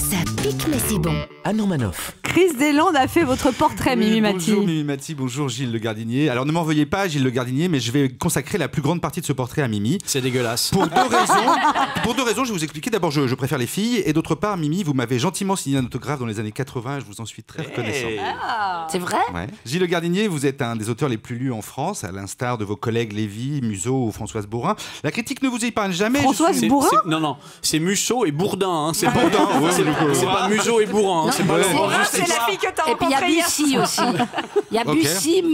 Ça pique mais c'est bon. Anne Romanoff. Chris Deslandes a fait votre portrait, Mimi Mati. Bonjour Mimi Mati, bonjour Gilles Le Gardinier. Alors ne m'en veuillez pas Gilles Le Gardinier, mais je vais consacrer la plus grande partie de ce portrait à Mimi. C'est dégueulasse. Pour deux raisons, je vais vous expliquer. D'abord, je préfère les filles. Et d'autre part, Mimi, vous m'avez gentiment signé un autographe dans les années 80 et je vous en suis très reconnaissant. C'est vrai? Ouais. Gilles Le Gardinier, vous êtes un des auteurs les plus lus en France, à l'instar de vos collègues Lévy, Musso ou Françoise Bourrin. La critique ne vous épargne jamais. Françoise Bourrin? Non, c'est Musso et Bourdin. Hein. C'est Bourdin, ouais, c'est pas Musso et Bourrin. Hein. C'est pas Bourrin, c'est la fille que t'as Et puis il y a rencontrée hier. Bussy aussi. Il y a Ok. Bussy,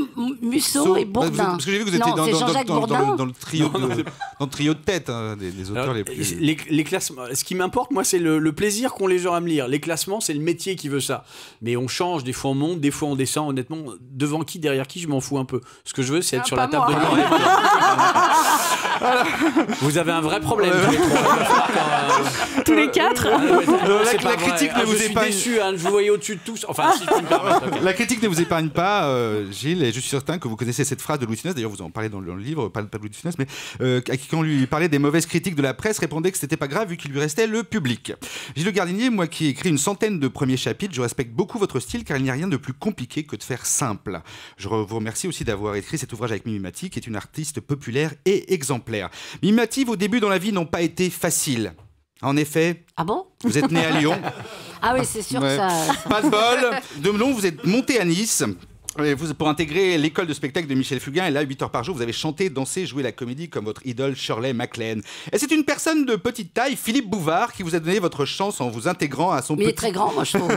Musso et Bourdin. Parce que j'ai vu que vous étiez Non, c'est Jean-Jacques Bourdin. dans le trio de tête hein, des auteurs Alors, les plus... les classements, ce qui m'importe, moi, c'est le plaisir qu'ont les gens à me lire. Les classements, c'est le métier qui veut ça. Mais on change, des fois on monte, des fois on descend. Honnêtement, devant qui, derrière qui, je m'en fous un peu. Ce que je veux, c'est être sur la table de Noël. Vous avez un vrai problème. Tous les quatre. La critique ne vous Je suis épargne. déçu, hein, je vous voyais au-dessus de tous. Enfin, si je peux me permettre. Ok. La critique ne vous épargne pas, Gilles, et je suis certain que vous connaissez cette phrase de Louis de Funès. D'ailleurs, vous en parlez dans le livre, pas de Louis de Funès, mais à qui, quand on lui parlait des mauvaises critiques de la presse, répondait que c'était pas grave vu qu'il lui restait le public. Gilles Le Gardinier, moi qui ai écrit une centaine de premiers chapitres, je respecte beaucoup votre style car il n'y a rien de plus compliqué que de faire simple. Je vous remercie aussi d'avoir écrit cet ouvrage avec Mimi Mati, qui est une artiste populaire et exemplaire. Mimi Mati, vos débuts dans la vie n'ont pas été faciles. En effet, Ah bon? vous êtes né à Lyon. Ah oui, c'est sûr Ouais. que ça... Pas de bol. De Melon, vous êtes monté à Nice. Pour intégrer l'école de spectacle de Michel Fugain, et là, 8 heures par jour, vous avez chanté, dansé, joué la comédie comme votre idole Shirley MacLaine. Et c'est une personne de petite taille, Philippe Bouvard, qui vous a donné votre chance en vous intégrant à son, Mais il est très grand, moi, je trouve.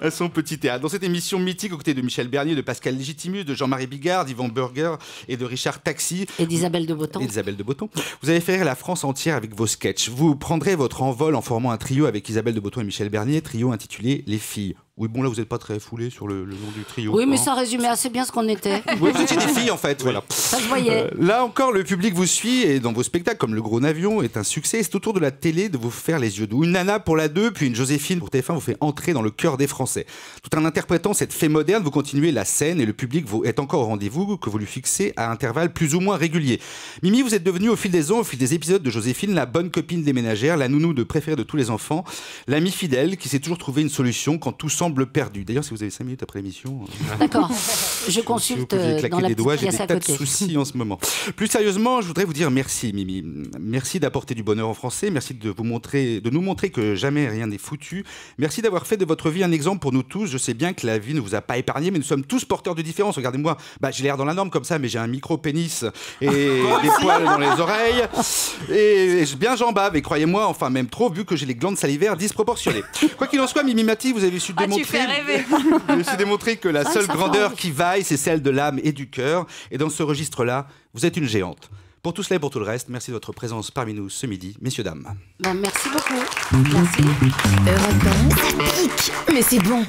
à son petit théâtre. Dans cette émission mythique, aux côtés de Michel Bernier, de Pascal Légitimus, de Jean-Marie Bigard, d'Yvan Burger et de Richard Taxi, Et d'Isabelle de Botton. et d'Isabelle de Botton. Vous avez fait rire la France entière avec vos sketchs. Vous prendrez votre envol en formant un trio avec Isabelle de Botton et Michel Bernier, trio intitulé Les Filles. Oui, bon, là, vous n'êtes pas très foulé sur le nom du trio. Oui, mais hein. ça résumait assez bien ce qu'on était. Oui, vous étiez des filles, en fait, voilà. Ça se voyait. Là encore, le public vous suit et dans vos spectacles, comme Le Gros Navion, est un succès. C'est au tour de la télé de vous faire les yeux doux. Une Nana pour la 2, puis une Joséphine pour TF1 vous fait entrer dans le cœur des Français. Tout en interprétant cette fée moderne, vous continuez la scène et le public vous est encore au rendez-vous que vous lui fixez à intervalles plus ou moins réguliers. Mimi, vous êtes devenue au fil des ans, au fil des épisodes de Joséphine, la bonne copine des ménagères, la nounou de préférée de tous les enfants, l'amie fidèle qui sait toujours trouver une solution quand tout semble perdu. D'ailleurs, si vous avez 5 minutes après l'émission... D'accord. Je si vous consulte pouviez claquer dans la des doigts, petite j'ai pièce des à tas de côté. soucis en ce moment. Plus sérieusement, je voudrais vous dire merci, Mimi. Merci d'apporter du bonheur aux Français. Merci de nous montrer que jamais rien n'est foutu. Merci d'avoir fait de votre vie un exemple pour nous tous. Je sais bien que la vie ne vous a pas épargné, mais nous sommes tous porteurs de différences. Regardez-moi, j'ai l'air dans la norme comme ça, mais j'ai un micro-pénis et des poils dans les oreilles. Et bien j'en bave, et croyez-moi, enfin même trop, vu que j'ai les glandes salivaires disproportionnées. Quoi qu'il en soit, Mimi Mati, vous avez su démontrer... tu fais rêver. Vous avez su démontrer que la Ouais, seule ça fait grandeur envie. qui vaille, c'est celle de l'âme et du cœur. Et dans ce registre-là, vous êtes une géante. Pour tout cela et pour tout le reste, merci de votre présence parmi nous ce midi, messieurs, dames. Ben, merci beaucoup. Merci. Europe 1, ça pique, mais c'est bon.